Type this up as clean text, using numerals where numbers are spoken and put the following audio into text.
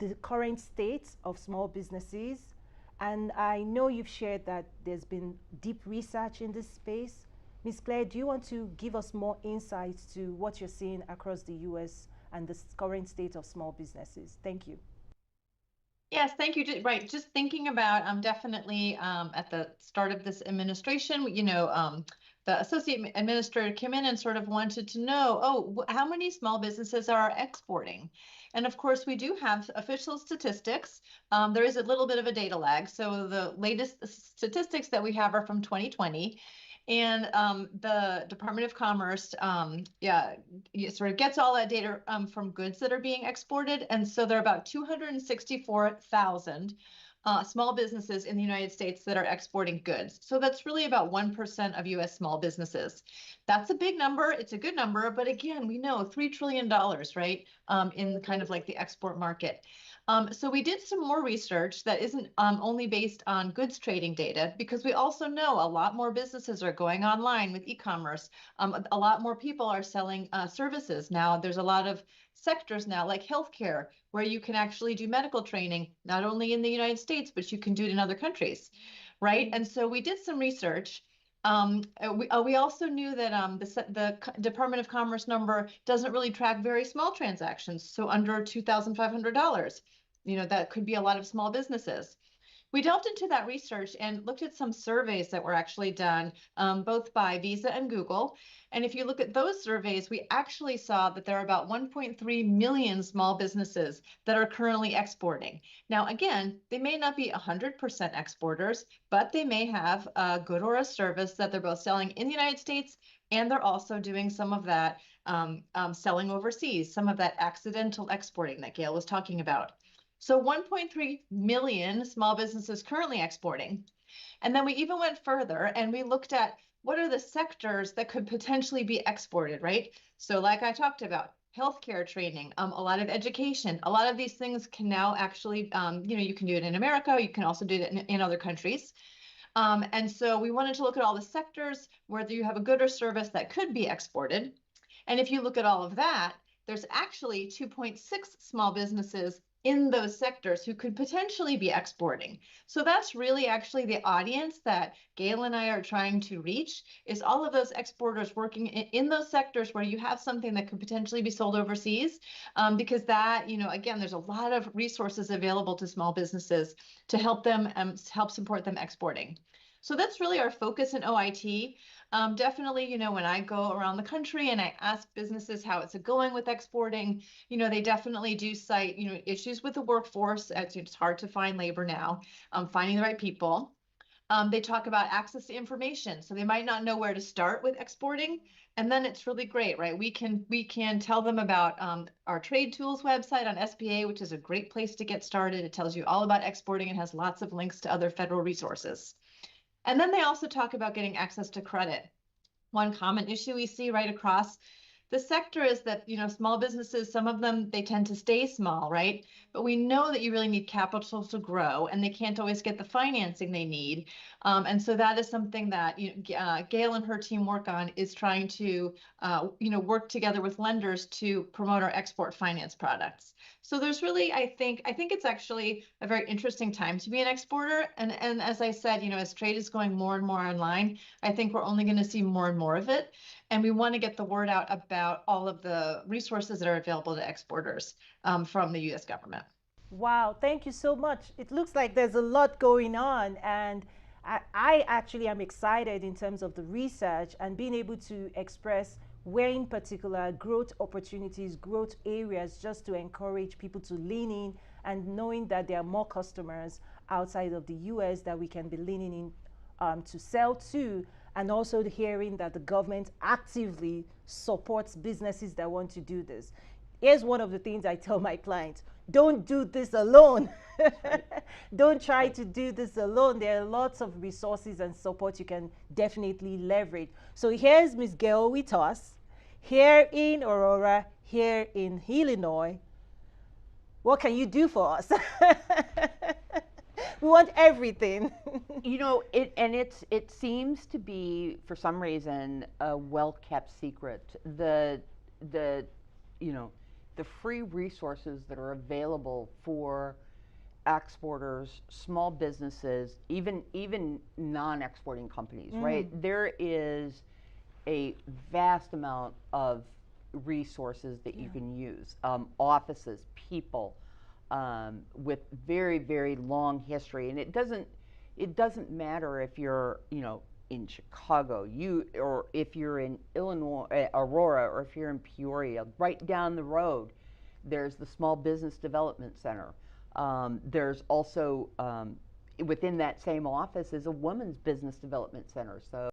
the current state of small businesses. And I know you've shared that there's been deep research in this space. Ms. Claire, do you want to give us more insights to what you're seeing across the US and the current state of small businesses? Thank you. Yes, thank you. Right, just thinking about definitely at the start of this administration, the associate administrator came in and sort of wanted to know, oh, how many small businesses are exporting? And of course, we do have official statistics. There is a little bit of a data lag. So the latest statistics that we have are from 2020. And the Department of Commerce, sort of gets all that data from goods that are being exported. And so there are about 264,000 small businesses in the United States that are exporting goods. So that's really about 1% of US small businesses. That's a big number. It's a good number. But again, we know $3 trillion, right, in kind of like the export market. So we did some more research that isn't only based on goods trading data, because we also know a lot more businesses are going online with e-commerce. A lot more people are selling services now. There's a lot of sectors now, like healthcare, where you can actually do medical training, not only in the United States, but you can do it in other countries, right? And so we did some research. We also knew that the Department of Commerce number doesn't really track very small transactions, so under $2,500. That could be a lot of small businesses. We delved into that research and looked at some surveys that were actually done both by Visa and Google. And if you look at those surveys, we actually saw that there are about 1.3 million small businesses that are currently exporting. Now, again, they may not be 100% exporters, but they may have a good or a service that they're both selling in the United States, and they're also doing some of that selling overseas, some of that accidental exporting that Gail was talking about. So 1.3 million small businesses currently exporting. And then we even went further and we looked at what are the sectors that could potentially be exported, right? So like I talked about, healthcare training, a lot of education, a lot of these things can now actually, you can do it in America, you can also do it in other countries. And so we wanted to look at all the sectors where you have a good or service that could be exported. And if you look at all of that, there's actually 2.6 small businesses in those sectors who could potentially be exporting. So that's really actually the audience that Gail and I are trying to reach, is all of those exporters working in those sectors where you have something that could potentially be sold overseas, because that, again, there's a lot of resources available to small businesses to help them, help support them exporting. So that's really our focus in OIT. Definitely, when I go around the country and I ask businesses how it's going with exporting, they definitely do cite, issues with the workforce. It's hard to find labor now, finding the right people. They talk about access to information. So they might not know where to start with exporting. And then it's really great, right? We can tell them about our trade tools website on SBA, which is a great place to get started. It tells you all about exporting and has lots of links to other federal resources. And then they also talk about getting access to credit. One common issue we see right across the sector is that, small businesses, some of them, they tend to stay small, right? But we know that you really need capital to grow, and they can't always get the financing they need. And so that is something that Gail and her team work on, is trying to, work together with lenders to promote our export finance products. So there's really, I think it's actually a very interesting time to be an exporter. And as I said, as trade is going more and more online, I think we're only going to see more and more of it. And we want to get the word out about all of the resources that are available to exporters from the U.S. government. Wow, thank you so much. It looks like there's a lot going on, and I actually am excited in terms of the research and being able to express where in particular growth opportunities, growth areas, just to encourage people to lean in, and knowing that there are more customers outside of the US that we can be leaning in to sell to, and also hearing that the government actively supports businesses that want to do this. Here's one of the things I tell my clients: don't do this alone. Don't try to do this alone. There are lots of resources and support you can definitely leverage. So here's Ms. Gail with us, here in Aurora, here in Illinois. What can you do for us? We want everything. It seems to be, for some reason, a well-kept secret. the free resources that are available for exporters, small businesses, even non-exporting companies, right? There is a vast amount of resources that you can use, offices, people with very, very long history, and it doesn't matter if you're, you know, in Chicago, or if you're in Illinois, Aurora, or if you're in Peoria. Right down the road, there's the Small Business Development Center. There's also within that same office is a Women's Business Development Center. So